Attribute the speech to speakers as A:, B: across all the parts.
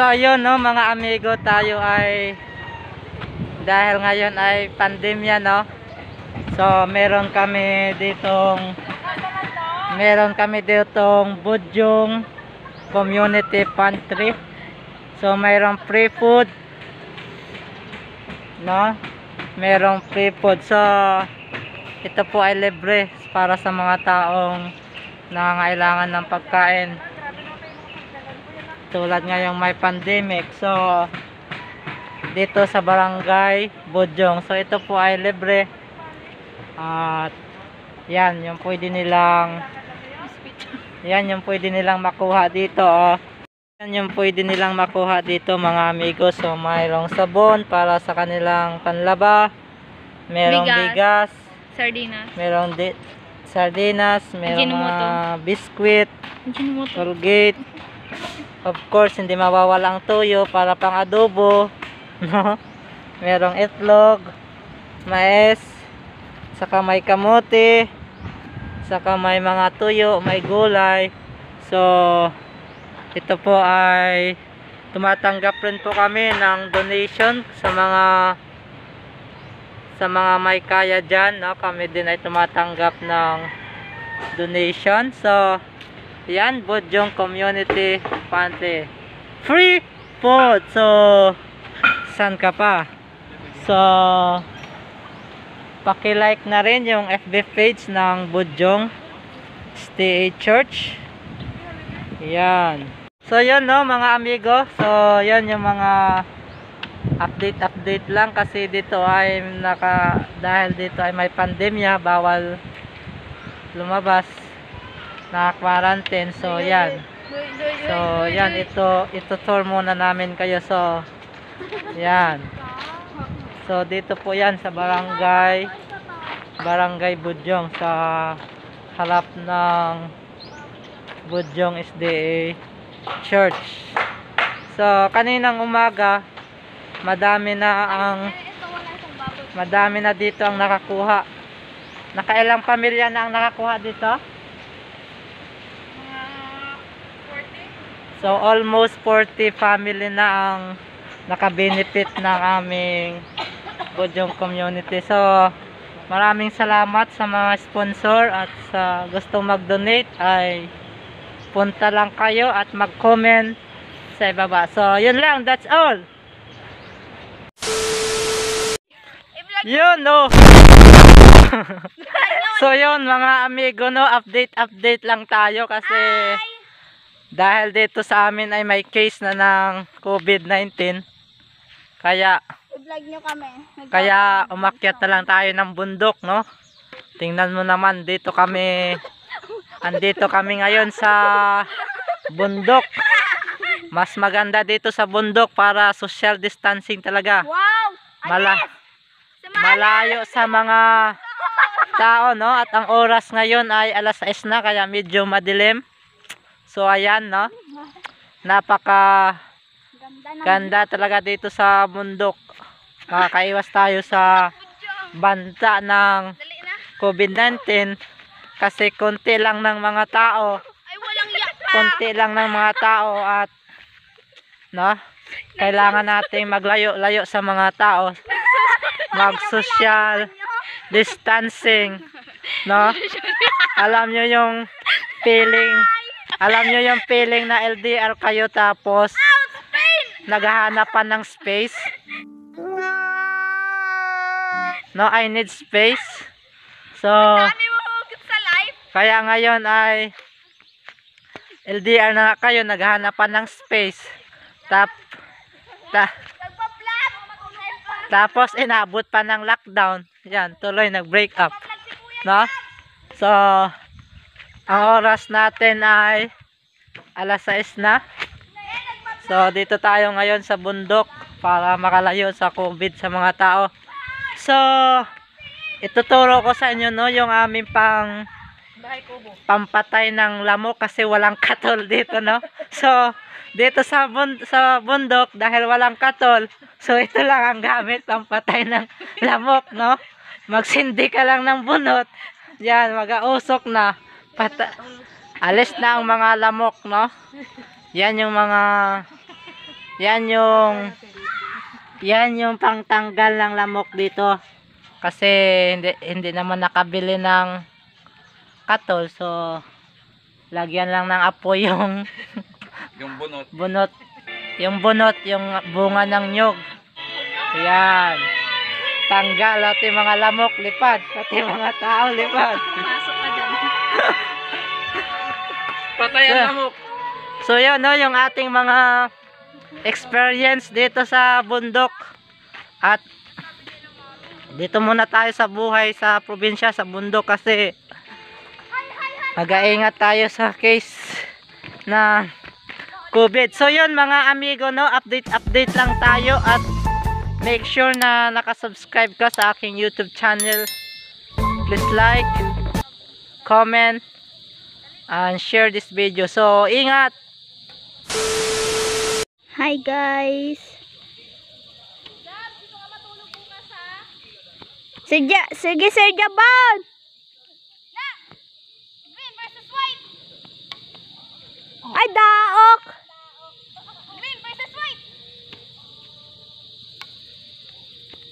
A: So ayun no mga amigo, tayo ay dahil ngayon ay pandemya no. So meron kami ditong Budyong Community Pantry. So mayroong free food no. Merong free food. So ito po ay libre para sa mga taong nangangailangan ng pagkain. Tulad ngayong may pandemic. So dito sa barangay Budyong. So ito po ay libre. At yan yung pwede nilang makuha dito oh. Yan yung pwede nilang makuha dito mga amigo. So mayroong sabon para sa kanilang panlaba. Merong bigas,
B: sardinas,
A: merong mga biskwit, Colgate. Of course, hindi mawawala ang tuyo para pang adobo, no? Merong itlog, mais, saka may kamote, saka may mga tuyo, may gulay. So, ito po ay tumatanggap rin po kami ng donation sa mga may kaya dyan, no? Kami din ay tumatanggap ng donation. So, yan, Budyong Community Pantry. Free food. So, saan ka pa? So, paki-like na rin yung FB page ng Budyong SDA Church. Yan. So, yun no mga amigo. So, yan yung mga update lang kasi dito ay dahil dito ay may pandemya, bawal lumabas, na quarantine. So yan. So yan, ito tour muna namin kayo. So yan. So dito po yan sa barangay Budyong, sa harap ng Budyong SDA Church. So kaninang umaga madami na dito ang nakakuha. Nakailang pamilya na ang nakakuha dito? So almost 40 family na ang nakabenefit ng aming Budyong community. So maraming salamat sa mga sponsor at sa gustong mag-donate ay punta lang kayo at mag-comment sa ibaba. So yun lang, that's all. Yun no. So yun mga amigo no, update lang tayo kasi dahil dito sa amin ay may case na ng COVID-19. Kaya
B: i-vlog nyo kami.
A: Umakyat na lang tayo ng bundok no. Tingnan mo naman, andito kami ngayon sa bundok. Mas maganda dito sa bundok para social distancing talaga.
B: Wow!
A: Malayo sa mga tao no, at ang oras ngayon ay alas 6 na kaya medyo madilim. So ayan no, napaka ganda talaga dito sa bundok. Makakaiwas tayo sa banta ng COVID-19 kasi konti lang ng mga tao at no, kailangan nating maglayo-layo sa mga tao, mag-social distancing, no? Alam nyo yung feeling na LDR kayo tapos naghahanapan ng space, no? I need space. So kaya ngayon ay LDR na kayo, naghahanapan ng space. Tapos inabot pa ng lockdown. Yan, tuloy nag-break up, no? So ang oras natin ay alas 6 na. So dito tayo ngayon sa bundok para makalayo sa COVID sa mga tao. So ituturo ko sa inyo no yung aming pampatay ng lamok kasi walang katol dito no. So dito sa bundok dahil walang katol, so ito lang ang gamit pampatay ng lamok no. Magsindi ka lang ng bunot, yan, mag-ausok na, alis na ang mga lamok no. Yan Yan yung pangtanggal ng lamok dito. Kasi hindi naman nakabili ng katol. So, lagyan lang ng apoy yung
B: Yung bunot.
A: bunot, yung bunga ng nyog. Yan. Tanggal at yung mga lamok lipad. At yung mga tao lipad.
C: Pasok ka dyan.
B: Patay ang lamok.
A: So yun, no, yung ating mga experience dito sa bundok. At dito muna tayo sa buhay sa probinsya, sa bundok, kasi mag-aingat tayo sa case na COVID. So yun mga amigo, no, update lang tayo at make sure na nakasubscribe ka sa aking YouTube channel. Please like, comment, and share this video. So ingat!
C: Hi guys. Sige Sir Jabon. Green versus white. Ay daok. Green versus white.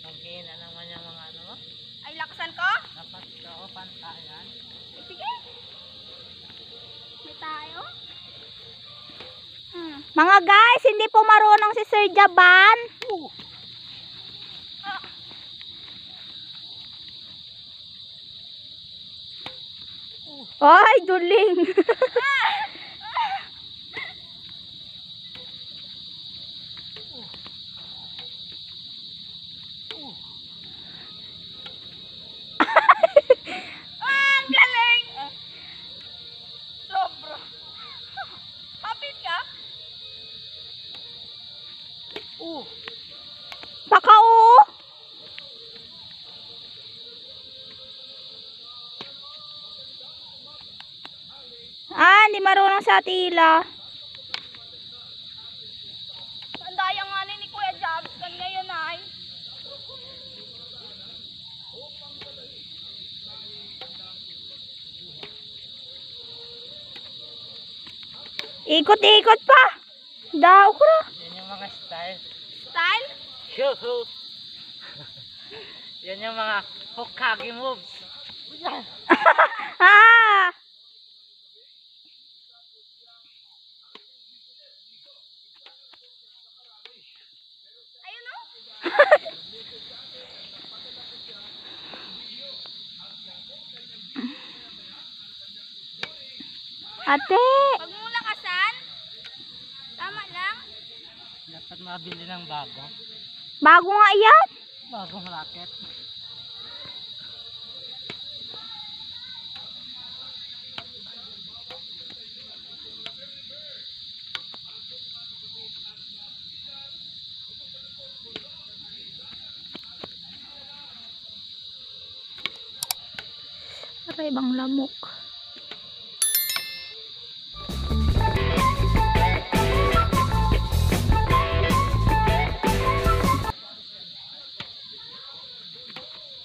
A: Maghina naman yung mga ano.
C: Ay laksan ko?
A: Dapat ko pantayan.
C: Sige. May tayo. Mga guys, hindi po marunong si Sir Jaban. Ay, duling. Ang galing. Sobra. Kapit ka? Baka oo. Hindi marunong sa tila. Ang daya nga ni Kuya Jobs kan ngayon ay. Ikot-ikot pa. Daw ko na.
A: Yan yung mga style.
C: Style?
A: Yoo-hoo. Yan yung mga Hokage moves.
C: Ah! Ayun o. Ate! Pag mo lakasan, tama lang.
A: Dapat mabili ng bago.
C: Bago nga yan.
A: Bagong racket.
C: Para ibang lamok.